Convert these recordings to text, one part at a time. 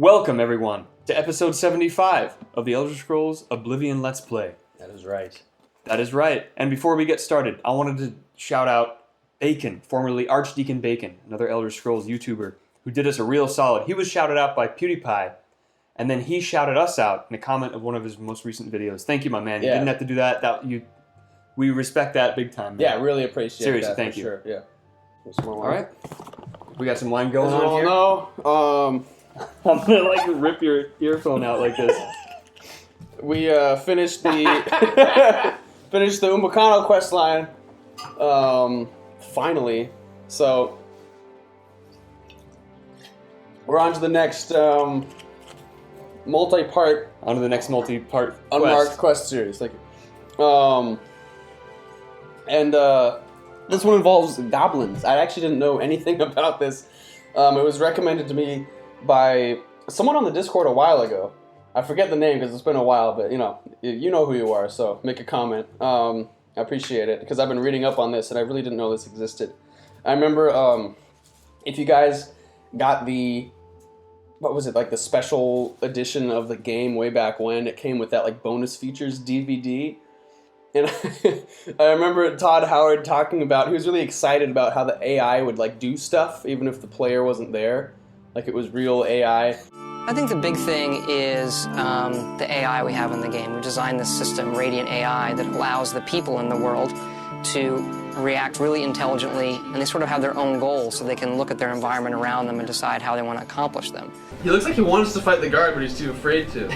Welcome, everyone, to episode 75 of the Elder Scrolls Oblivion Let's Play. That is right. That is right. And before we get started, I wanted to shout out Bacon, formerly Archdeacon Bacon, another Elder Scrolls YouTuber, who did us a real solid. He was shouted out by PewDiePie, and then he shouted us out in a comment of one of his most recent videos. Thank you, my man. You didn't have to do that. We respect that big time, man. Yeah, really appreciate Seriously, that. thank you. Sure. Yeah. All right. We got some wine going As on you here. all know, I'm gonna rip your earphone out like this. we finished the Umbacano quest line. Finally, so we're on to the next multi-part. On to the next multi-part Unmarked quest series. This one involves goblins. I actually didn't know anything about this. It was recommended to me by someone on the Discord a while ago. I forget the name because it's been a while, but you know who you are, so make a comment. I appreciate it because I've been reading up on this and I really didn't know this existed. I remember if you guys got the the special edition of the game way back when, it came with that bonus features DVD. And I remember Todd Howard talking about, he was really excited about how the AI would do stuff even if the player wasn't there. It was real AI. I think the big thing is the AI we have in the game. We designed this system, Radiant AI, that allows the people in the world to react really intelligently, and they sort of have their own goals, so they can look at their environment around them and decide how they want to accomplish them. He looks like he wants to fight the guard, but he's too afraid to.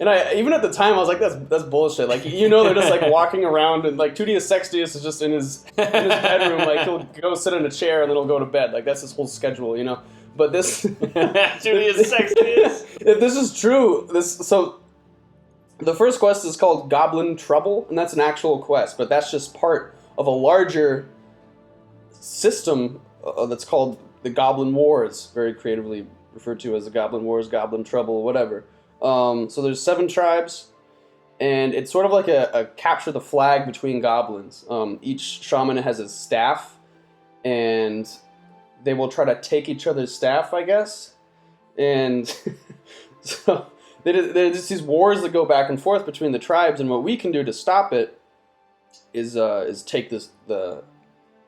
And even at the time, I was like, that's bullshit. They're just walking around, and 2D Sextius is just in his bedroom. He'll go sit in a chair and then he'll go to bed. That's his whole schedule, But this 2D Sextius. If this is true, so the first quest is called Goblin Trouble, and that's an actual quest, but that's just part of a larger system that's called the Goblin Wars, very creatively referred to as the Goblin Wars, Goblin Trouble, whatever. So there's 7 tribes, and it's sort of like a capture the flag between goblins. Each shaman has his staff, and they will try to take each other's staff, I guess. And so there's just these wars that go back and forth between the tribes, and what we can do to stop it is take the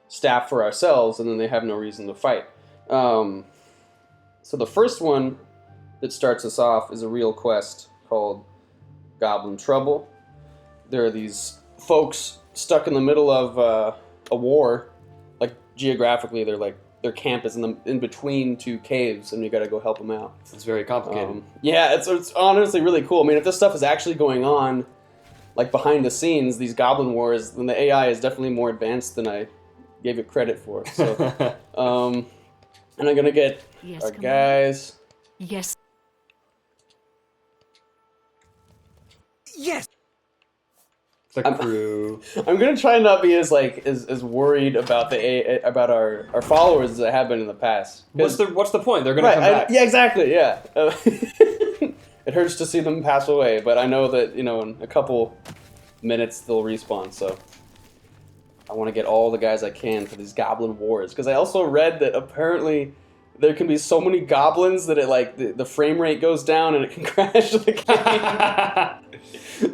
staff for ourselves, and then they have no reason to fight. So the first one that starts us off is a real quest called Goblin Trouble. There are these folks stuck in the middle of a war. Geographically, their camp is in between 2 caves, and you got to go help them out. It's very complicated. Yeah, it's honestly really cool. I mean, if this stuff is actually going on, behind the scenes, these Goblin Wars, then the AI is definitely more advanced than I gave it credit for. So, and I'm gonna get our guys. Yes. The crew. I'm gonna try not be as worried about our followers as I have been in the past. What's the point? They're gonna come back. Yeah, exactly. Yeah. It hurts to see them pass away, but I know that in a couple minutes they'll respawn. So I want to get all the guys I can for these Goblin Wars, because I also read that apparently there can be so many goblins that it the frame rate goes down and it can crash the game.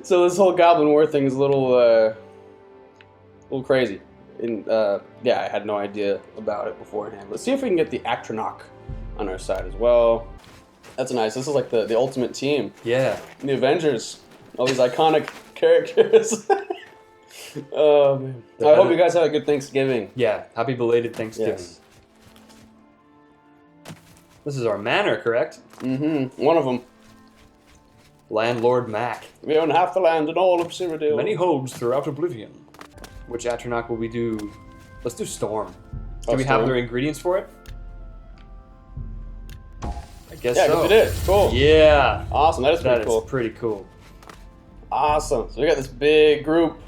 So this whole Goblin War thing is a little crazy. And I had no idea about it beforehand. Let's see if we can get the Atronach on our side as well. That's nice. This is the ultimate team. Yeah. The Avengers. All these iconic characters. Oh man. I hope you guys have a good Thanksgiving. Yeah. Happy belated Thanksgiving. Yes. This is our manor, correct? Mm-hmm. One of them. Landlord Mac. We own half the land in all of Cyrodiil. Many holds throughout Oblivion. Which Atronach will we do? Let's do Storm. Do we have their ingredients for it? I guess so. Yeah, we did. Cool. Yeah. Awesome. That is pretty cool. Pretty cool. Awesome. So we got this big group.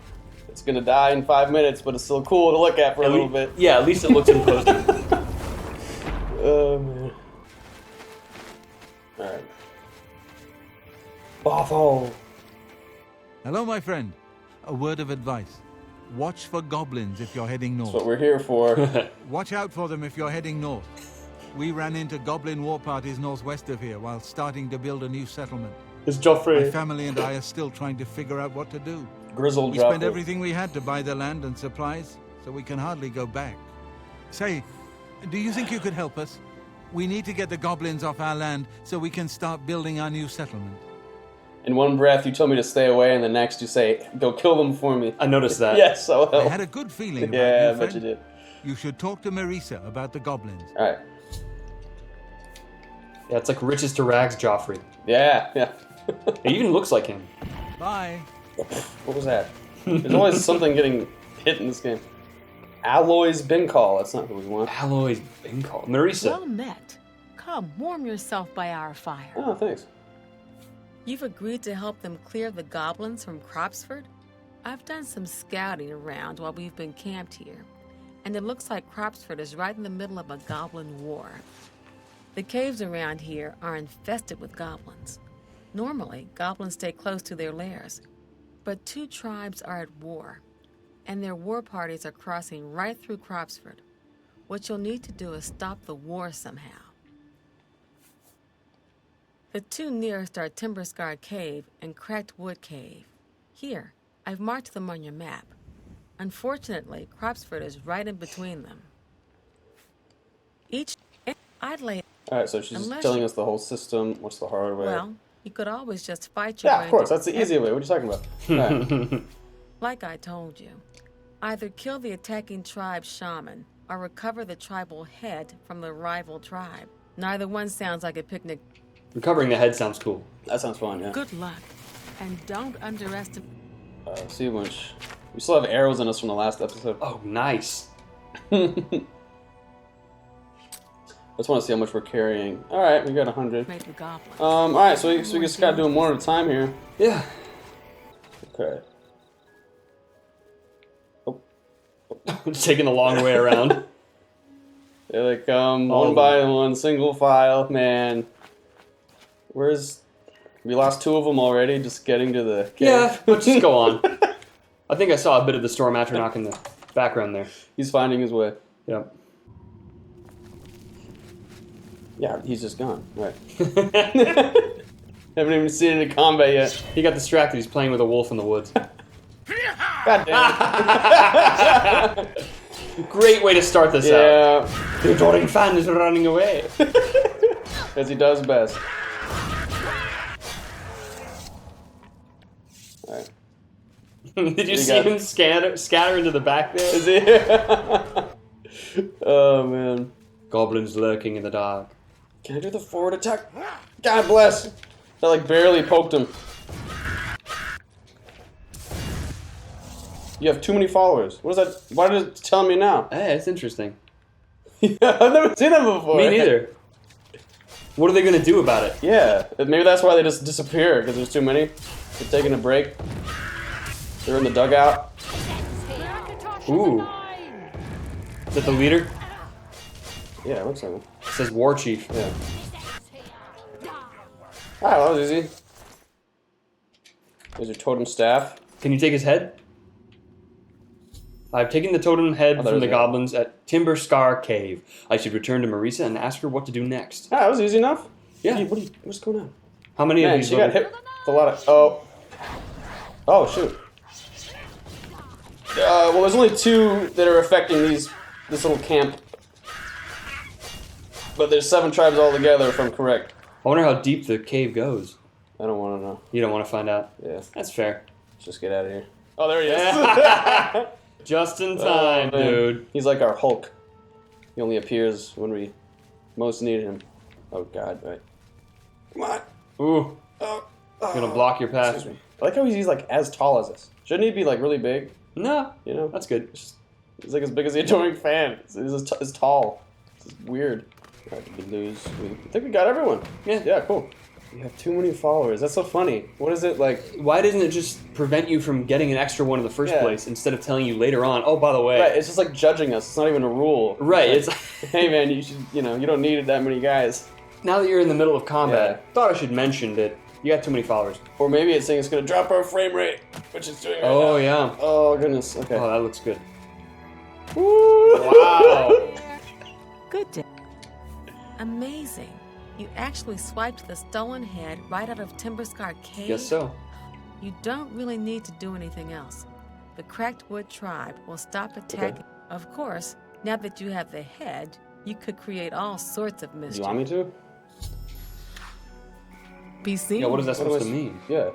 It's gonna die in 5 minutes, but it's still cool to look at for a little bit. Yeah, at least it looks imposing. Oh man. Alright. Boffo. Hello, my friend. A word of advice. Watch for goblins if you're heading That's north. what we're here for. Watch out for them if you're heading north. We ran into goblin war parties northwest of here while starting to build a new settlement. It's My Joffrey. family and I are still trying to figure out what to do. Grizzled We spent Joffrey. everything we had to buy the land and supplies, so we can hardly go back. Say, do you think you could help us? We need to get the goblins off our land so we can start building our new settlement. In one breath, you tell me to stay away, and the next you say, "Go kill them for me." I noticed that. Yes, I I will. had a good feeling about Yeah, you, I bet friend. you did. You should talk to Marisa about the goblins. All right. Yeah, it's like riches to rags Joffrey. Yeah, yeah. It even looks like him. Bye. What was that? There's always something getting hit in this game. Alloy's Bincall. That's not who we want. Alloy's been called. Marisa. Well met. Come, warm yourself by our fire. Oh, thanks. You've agreed to help them clear the goblins from Cropsford? I've done some scouting around while we've been camped here, and it looks like Cropsford is right in the middle of a goblin war. The caves around here are infested with goblins. Normally, goblins stay close to their lairs, but two tribes are at war, and their war parties are crossing right through Cropsford. What you'll need to do is stop the war somehow. The two nearest are Timber Scar Cave and Cracked Wood Cave. Here, I've marked them on your map. Unfortunately, Cropsford is right in between them. I'd lay... All right, so she's just Unless telling you- us the whole system. What's the hard way? Well, you could always just fight your yeah, way of course. into That's the easy way. What are you talking about? All right. Like I told you, either kill the attacking tribe's shaman or recover the tribal head from the rival tribe. Neither one sounds like a picnic. Recovering the head sounds cool. That sounds fun, yeah. Good luck, and don't underestimate... See a bunch. We still have arrows in us from the last episode. Oh, nice. I just want to see how much we're carrying. All right, we got 100. the goblins. All right, so we just got to do them one at a time here. Yeah. Okay. It's taking a long way around. Here they come, All one of by one, single file. Man, where's... We lost two of them already, just getting to the cave. Yeah, let's just go on. I think I saw a bit of the Storm Atronach in the background there. He's finding his way. Yep. Yeah, he's just gone. Right. Haven't even seen any combat yet. He got distracted. He's playing with a wolf in the woods. God damn it. Great way to start this out. Yeah, The adoring fan is running away. as he does best. Alright. Did you You see got- him scatter into the back there? Is he? Oh, man. Goblins lurking in the dark. Can I do the forward attack? God bless. I like barely poked him. You have too many followers. What is that? Why is it telling me now? Hey, it's interesting. Yeah, I've never seen that before. Me neither. What are they gonna do about it? Yeah, maybe that's why they just disappear, because there's too many. They're taking a break. They're in the dugout. Ooh. Is that the leader? Yeah, it looks like it. It says War Chief. Yeah. Ah, that was easy. There's your totem staff. Can you take his head? I've taken the totem head Oh, there from the it is. goblins at Timber Scar Cave. I should return to Marisa and ask her what to do next. Ah, that was easy enough. Yeah. What's going on? How many of Man, these? she got hit with a lot of... Oh. Oh, shoot. Well, there's only two that are affecting this little camp. But there's 7 tribes altogether, if I'm correct. I wonder how deep the cave goes. I don't want to know. You don't want to find out. Yeah, That's fair. let's just get out of here. Oh, there he is. Just in Oh, time, man. dude. He's like our Hulk. He only appears when we most need him. Oh, God, right. Come on. Ooh, Oh, gonna block your path. Excuse me. I like how he's like as tall as us. Shouldn't he be like really big? No, You know? that's good. He's like as big as the Adoring Fan. He's tall. It's weird. Alright, did we lose? I think we got everyone. Yeah, cool. You have too many followers. That's so funny. What is it like? Why doesn't it just prevent you from getting an extra one in the first Yeah. place instead of telling you later on, oh, by the way. Right, it's just like judging us. It's not even a rule. Right, It's it's like, hey man, you should, you don't need that many guys. now that you're in the middle of combat, Yeah. thought I should mention that You got too many followers. Or maybe it's saying it's gonna drop our frame rate, which it's doing right Oh, now. yeah. Oh, goodness. Okay. Oh, that looks good. Woo! Wow. Good day. Amazing. You actually swiped the stolen head right out of Timberscar Cave? Guess so. You don't really need to do anything else. The Cracked Wood tribe will stop attacking. Of course, now that you have the head, you could create all sorts of Do mischief. you want me to? Be seen. Yeah, what is that What am supposed I to mean? Yeah.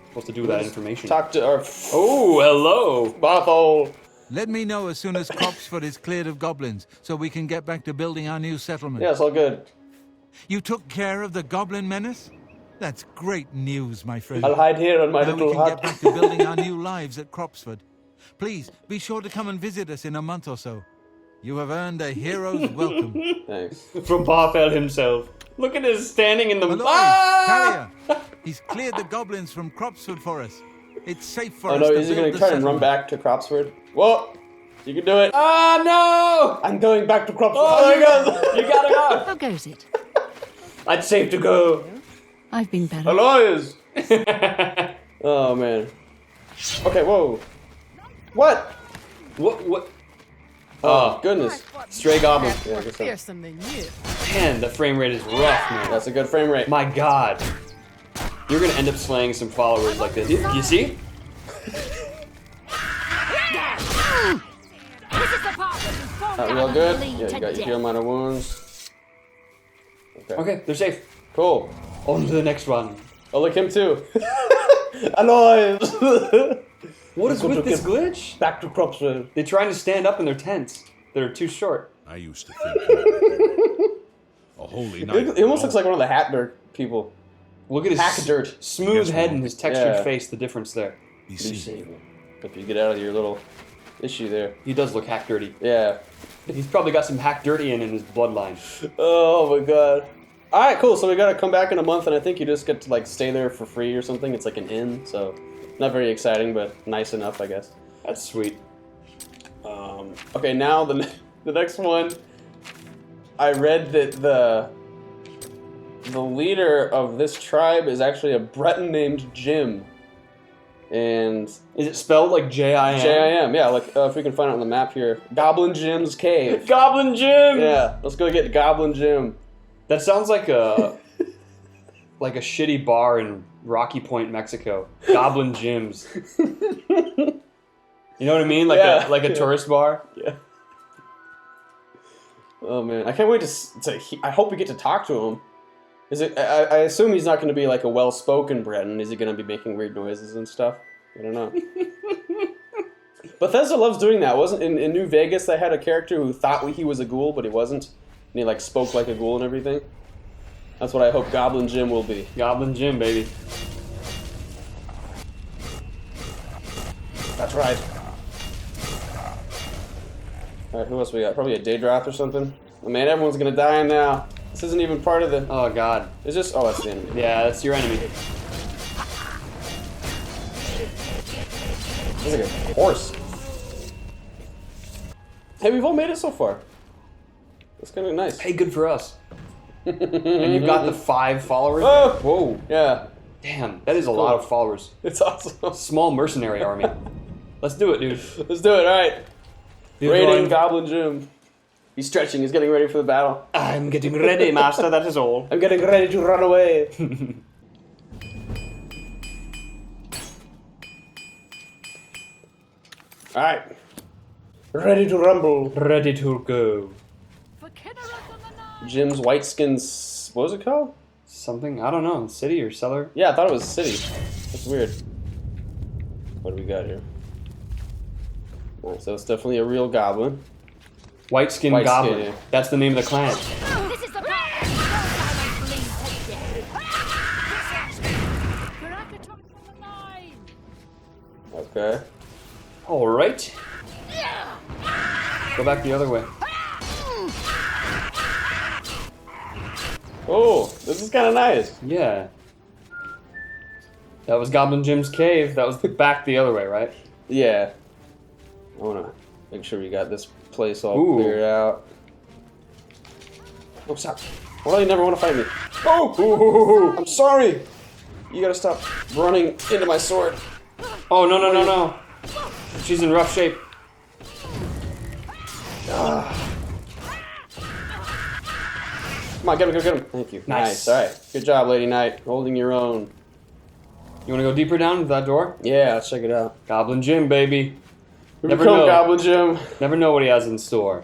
Supposed to do with that information? Talk to our Oh, hello. Bothole. Let me know as soon as Cropsford is cleared of goblins, so we can get back to building our new settlement. Yeah, it's all good. You took care of the goblin menace? That's great news, my friend. I'll hide here on my Now we little can hut. get back to building our new lives at Cropsford. Please, be sure to come and visit us in a month or so. You have earned a hero's welcome. Thanks. From Barfell himself. Look at us standing in the... Aloy, Ah! Carrier! He's cleared the goblins from Cropsford for us. It's safe for Oh us no, to is he build gonna the try and run settlement. back to Cropsford? Whoa! You can do it. Ah, no! I'm going back to Cropsford. Oh, my God! You gotta go! How goes it? It's safe to go. I've been better. Aloys! Oh man. Okay, whoa. What? What? Oh, goodness. Stray goblin. Yeah, I guess so. Here's something new. Man, the frame rate is rough, man. That's a good frame rate. My God. You're gonna end up slaying some followers like this. You see? Real good. Yeah, you got your heal minor wounds. Okay. Okay, they're safe. Cool. On to the next one. Oh, look, him too. Aloys! What is with this glitch? Back to Cropsford. They're trying to stand up in their tents. They're too short. I used to think a holy night. He almost looks like one of the Hat Dirt people. Look at his Hack dirt. smooth Guess head what? and his textured Yeah. face, the difference there. Be You seen. save me. If you get out of your little issue there. He does look hack dirty. Yeah. He's probably got some hack dirty in his bloodline. Oh my god. Alright, cool. So we gotta come back in a month, and I think you just get to like stay there for free or something. It's like an inn, so not very exciting, but nice enough, I guess. That's sweet. Okay, now the next one. I read that the leader of this tribe is actually a Breton named Jim, and Is it spelled like J-I-M? J-I-M. Yeah, like if we can find it on the map here, Goblin Jim's cave. Goblin Jim! Yeah, let's go get Goblin Jim. That sounds like a like a shitty bar in Rocky Point, Mexico. Goblin Jim's. You know what I mean? Like Yeah. a tourist bar. Yeah. Oh man, I can't wait to I hope we get to talk to him. Is it? I assume he's not going to be like a well-spoken Breton. Is he going to be making weird noises and stuff? I don't know. Bethesda loves doing that. Wasn't in New Vegas they had a character who thought he was a ghoul, but he wasn't, and he like spoke like a ghoul and everything. That's what I hope Goblin Jim will be. Goblin Jim, baby. That's right. All right, who else we got? Probably a Daedroth or something. Oh man, everyone's gonna die now. This isn't even part of the. Oh God. Is this? Oh, that's the enemy. Yeah, that's your enemy. It's like a horse. Hey, we've all made it so far. That's kind of nice. Hey, good for us. And you've got the 5 followers. Oh! Whoa. Yeah, Damn, that is a lot of followers. it's awesome. Small mercenary army. Let's do it, dude. Let's do it. All right. You're Raiding going- Goblin Jim. He's stretching. He's getting ready for the battle. I'm getting ready, master. That is all. I'm getting ready to run away. All right. Ready to rumble. Ready to go. Jim's white skins. What was it called? Something, I don't know, city or cellar? Yeah, I thought it was city. That's weird. What do we got here? Alright, so it's definitely a real goblin. White skin White goblin. skin, yeah. That's the name of the clan. This is the part. Okay. Alright. Go back the other way. Oh, this is kind of nice. Yeah. That was Goblin Jim's cave. That was back the other way, right? Yeah. I want to make sure we got this place all Ooh. cleared out. Oh, stop. Why do you never want to fight me? Oh! I'm sorry! You gotta stop running into my sword. Oh, no, no, no, no. She's in rough shape. Come on, get him. Thank you. Nice. Alright. Good job, Lady Knight. Holding your own. You want to go deeper down that door? Yeah, let's check it out. Goblin Jim, baby. Here Never we come, know. Goblin Jim. Never know what he has in store.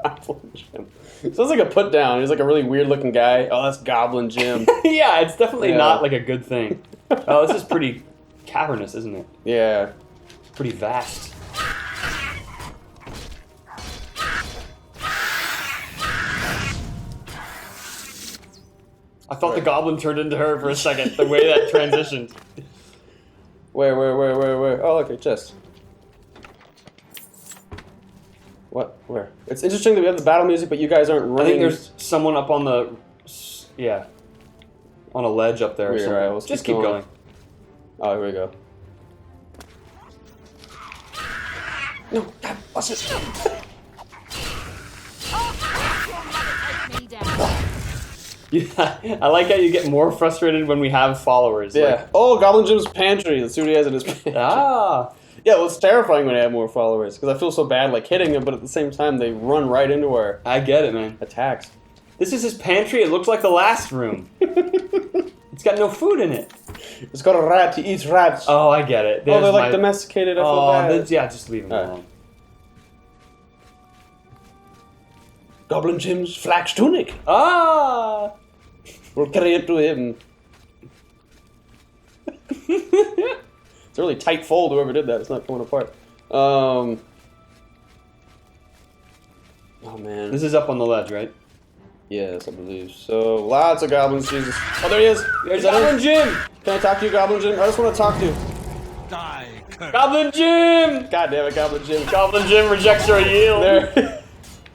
Goblin Jim. Sounds like a put down. He's like a really weird looking guy. Oh, that's Goblin Jim. Yeah, it's definitely Yeah. not like a good thing. Oh, this is pretty cavernous, isn't it? Yeah. Pretty vast. I thought the goblin turned into her for a second, the way that transitioned. Where? Oh, okay, chest. What? Where? It's interesting that we have the battle music, but you guys aren't running. I think there's someone up on the... Yeah. On a ledge up there or Weird, something. alright, let's Just keep keep going. going. Oh, here we go. No, God, watch it. Take me down. Yeah, I like how you get more frustrated when we have followers. Yeah. Like, Oh, Goblin Jim's pantry. Let's see what he has in his pantry. ah! Yeah, well, it's terrifying when I have more followers because I feel so bad like hitting them, but at the same time they run right into our I get it, man. attacks. This is his pantry. It looks like the last room. It's got no food in it. It's got a rat. He eats rats. Oh, I get it. Oh, they're There's like my- domesticated. I feel Oh, bad. yeah, just leave him Alright. alone. Goblin Jim's flax tunic. Ah! We'll carry it to him. It's a really tight fold. Whoever did that, it's not coming apart. Oh man. This is up on the ledge, right? Yes, I believe so. Lots of goblins. Jesus. Oh, there he is. There's Is that Goblin him? Jim! Can I talk to you, Goblin Jim? I just want to talk to you. Die, curse. Goblin Jim! God damn it, Goblin Jim. Goblin Jim rejects your yield. There.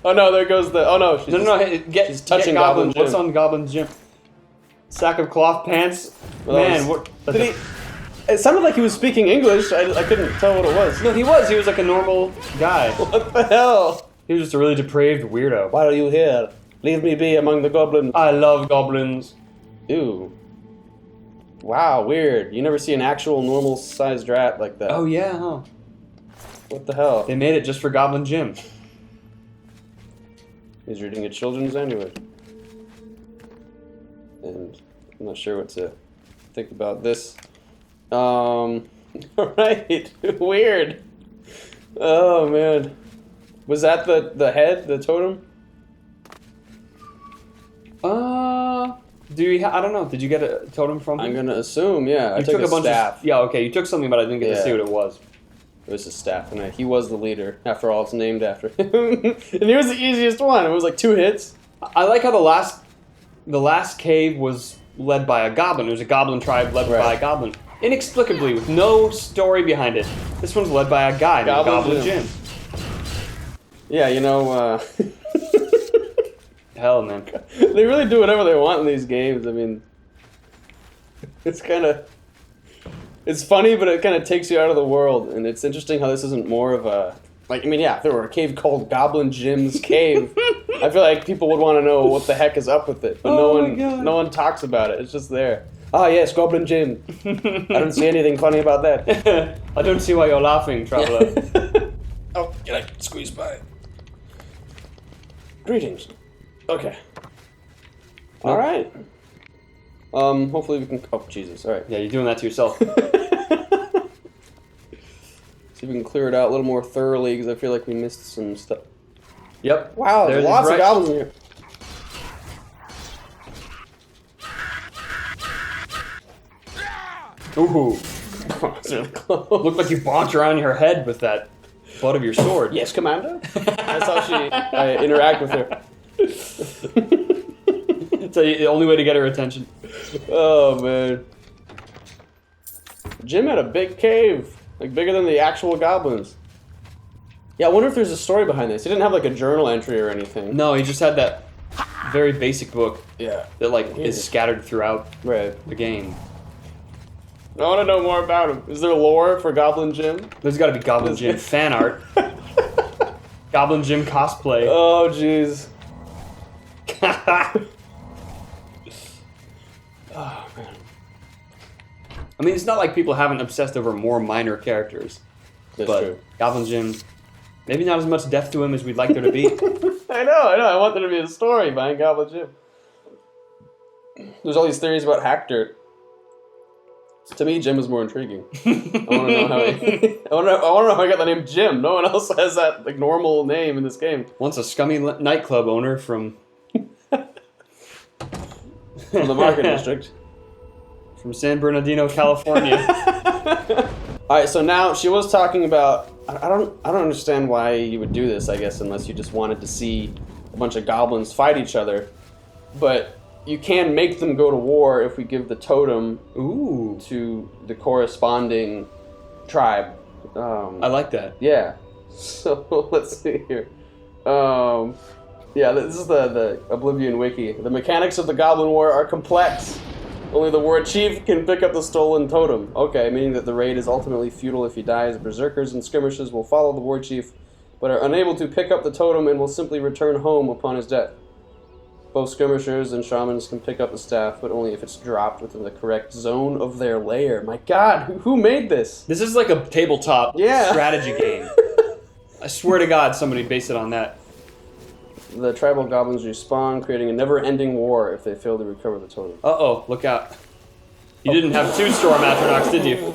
Oh no, there goes the. Oh no, she's No, hey, she's touching get Goblin Jim. What's on Goblin Jim? Sack of cloth pants? Well, that Man, was- what? Did he? It sounded like he was speaking English. I couldn't tell what it was. No, he was. He was like a normal guy. What the hell? He was just a really depraved weirdo. Why are you here? Leave me be among the goblins. I love goblins. Ew. Wow, weird. You never see an actual normal sized rat like that. Oh yeah, huh? What the hell? They made it just for Goblin Jim. He's reading a children's anyway. And I'm not sure what to think about this. Right. Weird. Oh man. Was that the head, the totem? Do you? I don't know. Did you get a totem from him? I'm gonna assume, yeah. I You took a bunch staff. of. Yeah, okay. You took something, but I didn't get to Yeah. see what it was. It was a staff, and he was the leader. After all, it's named after him. And he was the easiest one. It was like 2 hits. I like how the last cave was led by a goblin. It was a goblin tribe led Right. by a goblin. Inexplicably, with no story behind it. This one's led by a guy named Goblin Goblin Jim. Yeah, you know, Hell, man. they really do whatever they want in these games. I mean, it's kind of... It's funny, but it kind of takes you out of the world. And it's interesting how this isn't more of a... Like, I mean, yeah, if there were a cave called Goblin Jim's Cave, I feel like people would want to know what the heck is up with it. But Oh my God. no one talks about it. It's just there. Ah, yes, Goblin Jim. I don't see anything funny about that. I don't see why you're laughing, traveler. Oh, can I squeeze by? Greetings. Okay. All right. Hopefully we can. Oh, Jesus. All right. Yeah, you're doing that to yourself. See if we can clear it out a little more thoroughly because I feel like we missed some stuff. Yep. Wow, there's There's lots right- of goblins in here. Ooh. It's really close. Looked like you bonked around your head with that butt of your sword. Yes, Commander. That's how I interact with her. It's the only way to get her attention. Oh man. Jim had a big cave, like bigger than the actual goblins. Yeah, I wonder if there's a story behind this. He didn't have like a journal entry or anything. No, he just had that very basic book Yeah. that like is scattered throughout Right. the game. I want to know more about him. Is there lore for Goblin Jim? There's got to be Goblin Jim fan art. Goblin Jim cosplay. Oh jeez. Oh, man. I mean, it's not like people haven't obsessed over more minor characters. That's but true. Goblin Jim, maybe not as much depth to him as we'd like there to be. I know. I want there to be a story behind Goblin Jim. There's all these theories about hack dirt. To me, Jim is more intriguing. I want to know how he. I want to know how I got the name Jim. No one else has that like normal name in this game. Once a scummy nightclub owner from From the Market District. From San Bernardino, California. All right, so now she was talking about. I don't understand why you would do this. I guess unless you just wanted to see a bunch of goblins fight each other, but you can make them go to war if we give the totem to the corresponding tribe. I like that. Yeah. So let's see here. Yeah, this is the Oblivion Wiki. The mechanics of the Goblin War are complex. Only the war chief can pick up the stolen totem. Okay, meaning that the raid is ultimately futile if he dies. Berserkers and skirmishers will follow the war chief, but are unable to pick up the totem and will simply return home upon his death. Both skirmishers and shamans can pick up the staff, but only if it's dropped within the correct zone of their lair. My god, who made this? This is like a tabletop strategy game. I swear to God, somebody based it on that. The tribal goblins respawn, creating a never-ending war if they fail to recover the totem. Uh-oh, look out. You didn't have two Storm Atronachs, did you?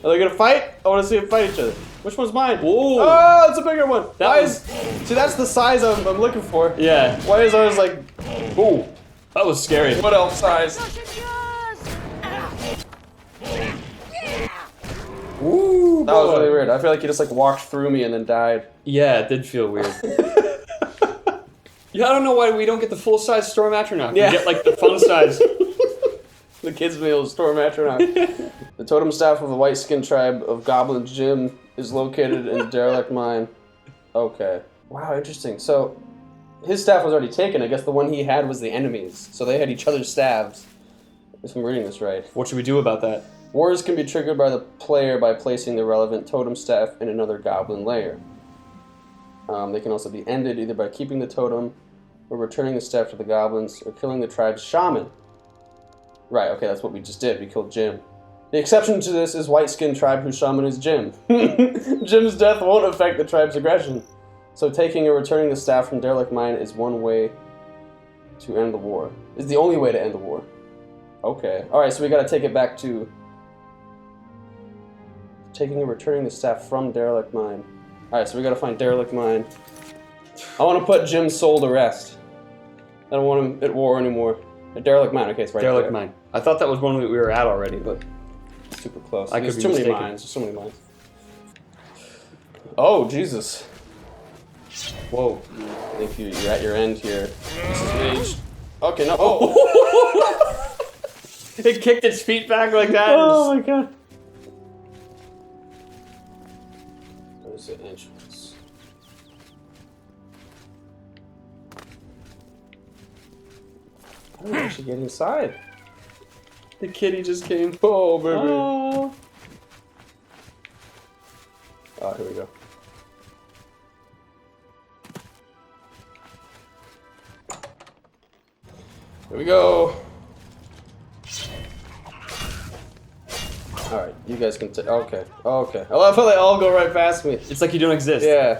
Are they gonna fight? I want to see them fight each other. Which one's mine? Whoa. Oh, it's a bigger one. See, that's the size I'm looking for. Yeah. Why is ours like... Ooh, that was scary. What else size? Ooh, That was really weird. I feel like he just like walked through me and then died. Yeah, it did feel weird. Yeah, I don't know why we don't get the full-size Storm Atronach. Yeah. We get like the fun size. The kids' meal Storm Atronach. The totem staff of the white skin tribe of Goblin Jim is located in the Derelict Mine. Okay. Wow, interesting. So, his staff was already taken. I guess the one he had was the enemy's. So they had each other's staves. If I'm reading this right. What should we do about that? Wars can be triggered by the player by placing the relevant totem staff in another goblin lair. They can also be ended either by keeping the totem, or returning the staff to the goblins, or killing the tribe's shaman. Right, okay, that's what we just did. We killed Jim. The exception to this is white skin tribe whose shaman is Jim. Jim's death won't affect the tribe's aggression. So taking or returning the staff from Derelict Mine is one way to end the war. Is the only way to end the war. Okay. Alright, so we gotta take it back to... Taking or returning the staff from Derelict Mine. Alright, so we gotta find Derelict Mine. I want to put Jim's soul to rest. I don't want him at war anymore. A Derelict Mine, okay, it's right Derelict there. Mine. I thought that was one we were at already, but... Super close. I There's could too be many mistaken. mines. There's so many mines. Oh, Jesus. Whoa. I think you're at your end here. This is rage. Okay, no. Oh! It kicked its feet back like that. Oh my god. Where's the entrance? How do we actually get inside? The kitty just came. Oh, baby. Oh, here we go. Here we go. Alright, you guys can take. Okay, okay. I love how they all go right past me. It's like you don't exist. Yeah.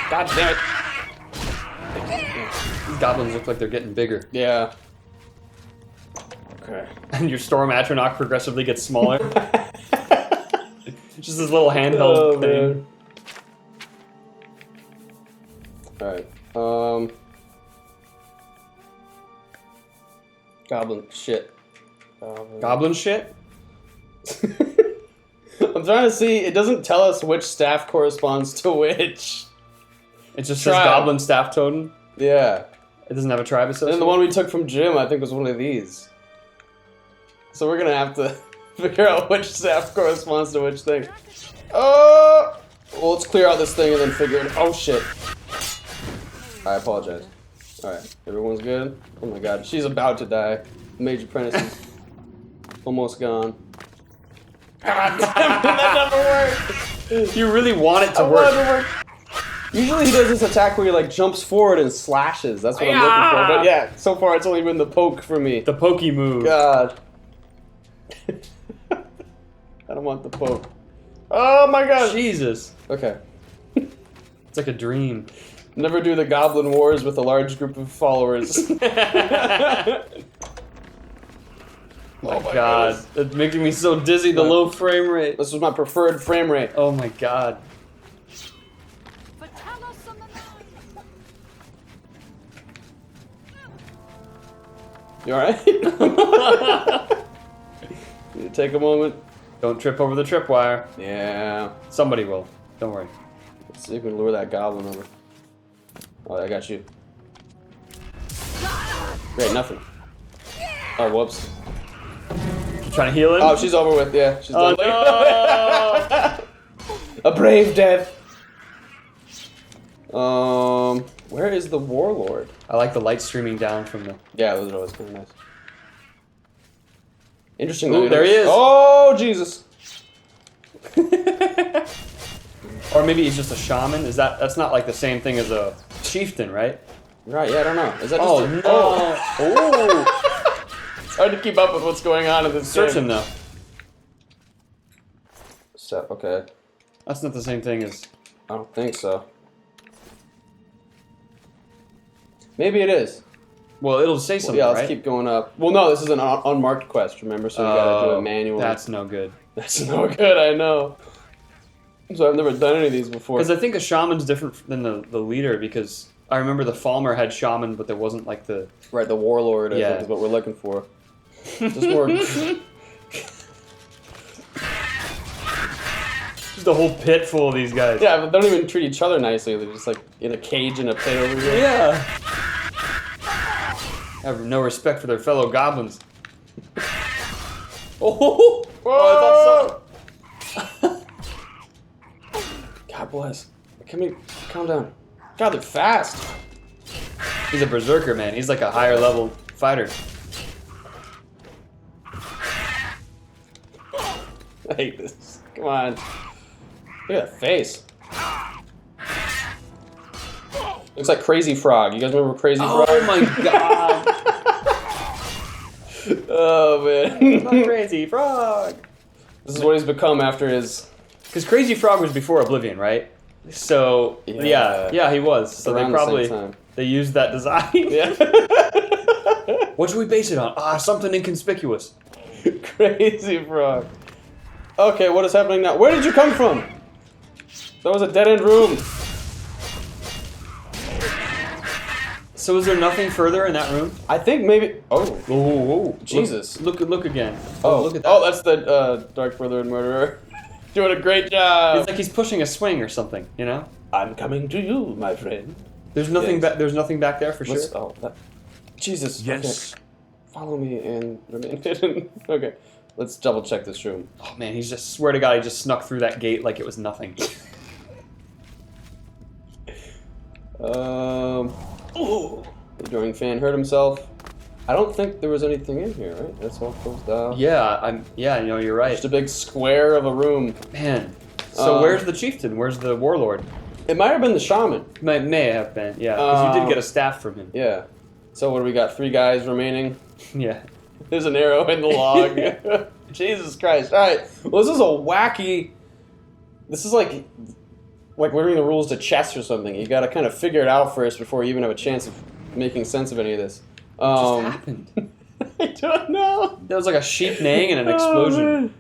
God damn it. These goblins look like they're getting bigger. Yeah. Okay. And your Storm Atronach progressively gets smaller. Just this little handheld Oh, thing. Alright. Goblin shit. Goblin shit? I'm trying to see. It doesn't tell us which staff corresponds to which. It just says Tribe. Goblin Staff Totem. Yeah. It doesn't have a tribe And associated. then the one we took from Jim, I think, was one of these. So we're gonna have to figure out which staff corresponds to which thing. Oh! Well, let's clear out this thing and then figure it. Oh shit! I apologize. All right, everyone's good. Oh my god, she's about to die. Mage Apprentice is almost gone. God damn it, that never worked. You really want it to I work. wanted to work. Usually he does this attack where he like jumps forward and slashes. That's what I'm looking for. But yeah, so far it's only been the poke for me. The pokey move. God. I don't want the poke. Oh my god. Jesus. Okay. It's like a dream. Never do the Goblin Wars with a large group of followers. Oh my god. goodness. It's making me so dizzy, the low frame rate. This was my preferred frame rate. Oh my god. Vitalis on the line. You alright? You take a moment. Don't trip over the tripwire. Yeah. Somebody will. Don't worry. Let's see if we can lure that goblin over. Oh, I got you. Great, nothing. Oh, whoops. You trying to heal him? Oh, she's over with, yeah. She's Oh, done. no! A brave death. Where is the warlord? I like the light streaming down from the... Yeah, those are always kind of nice. Interesting. Ooh, though, there he is. Oh, Jesus. Or maybe he's just a shaman. That's not like the same thing as a chieftain, right? Right, yeah, I don't know. Is that just Oh, a... no. Oh. It's hard to keep up with what's going on in this Search game. him, though. So, okay. That's not the same thing as... I don't think so. Maybe it is. Well, it'll say Well, something, yeah, let's right? keep going up. Well, no, this is an unmarked quest, remember? So we gotta do it manually. That's no good. That's no good, I know. So I've never done any of these before. Because I think a shaman's different than the leader, because I remember the Falmer had shaman, but there wasn't like the... Right, the warlord, I Yeah. think is what we're looking for. Just more... Just a whole pit full of these guys. Yeah, but they don't even treat each other nicely. They're just like in a cage in a pit over here. Yeah. Have no respect for their fellow goblins. Oh, Whoa! I thought so. God bless. Calm down. God, they're fast. He's a berserker, man. He's like a higher level fighter. I hate this. Come on. Look at that face. Looks like Crazy Frog. You guys remember Crazy Frog? Oh my god. Oh man. Crazy Frog. This is what he's become after his... Because Crazy Frog was before Oblivion, right? So, yeah, he was. So around they the same probably, time. they used that design. Yeah. What should we base it on? Something inconspicuous. Crazy Frog. Okay, what is happening now? Where did you come from? That was a dead-end room. So is there nothing further in that room? I think maybe... Oh. Oh, Jesus. Look again. Oh, look at that. Oh, that's the Dark Brother and Murderer. Doing a great job. It's like he's pushing a swing or something, you know? I'm coming to you, my friend. There's nothing Yes. There's nothing back there for sure. Jesus. Yes. Okay. Follow me and remain hidden. Okay. Let's double check this room. Oh man, he's just, swear to God, he just snuck through that gate like it was nothing. Oh, the drawing fan hurt himself. I don't think there was anything in here, right? That's all closed off. Yeah, you know, you're right. Just a big square of a room. Man. So where's the chieftain? Where's the warlord? It might have been the shaman. May have been, yeah. Because you did get a staff from him. Yeah. So what do we got? 3 guys remaining. Yeah. There's an arrow in the log. Jesus Christ. Alright. Well, this is a wacky... This is like learning the rules to chess or something. You gotta kind of figure it out first before you even have a chance of making sense of any of this. What just happened? I don't know. There was like a sheep neighing and an explosion.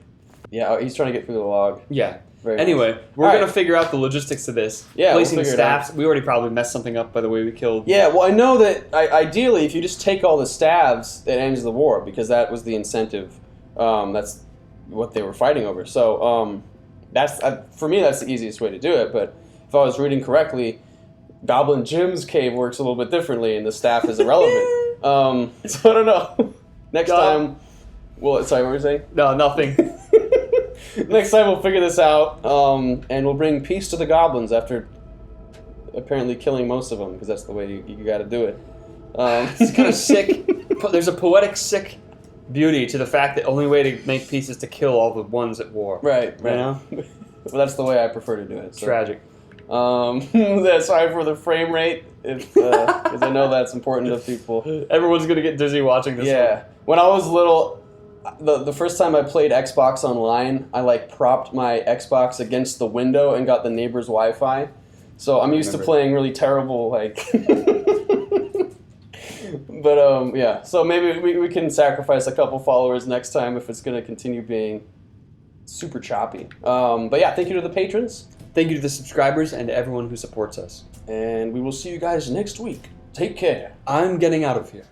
Yeah, he's trying to get through the log. Yeah. Very Anyway, nice. we're Alright. gonna figure out the logistics of this. Yeah, we'll Placing figure it staffs. out. We already probably messed something up by the way we killed. Yeah, well, I know that ideally, if you just take all the staves, it ends the war because that was the incentive. That's what they were fighting over. So that's for me, that's the easiest way to do it. But if I was reading correctly, Goblin Jim's cave works a little bit differently, and the staff is irrelevant. So I don't know. Next time, well, sorry, what were you saying? No, nothing. Next time we'll figure this out, and we'll bring peace to the goblins after apparently killing most of them, because that's the way you got to do it. It's kind of sick. There's a poetic sick beauty to the fact that the only way to make peace is to kill all the ones at war. Right. You know? Well, that's the way I prefer to do it. So. Tragic. Sorry for the frame rate, because I know that's important to people. Everyone's gonna get dizzy watching this. Yeah. When I was little, the first time I played Xbox Online, I like propped my Xbox against the window and got the neighbor's Wi-Fi. So I'm used to playing really terrible, like. But yeah. So maybe we can sacrifice a couple followers next time if it's gonna continue being super choppy. But yeah, thank you to the patrons. Thank you to the subscribers and to everyone who supports us. And we will see you guys next week. Take care. I'm getting out of here.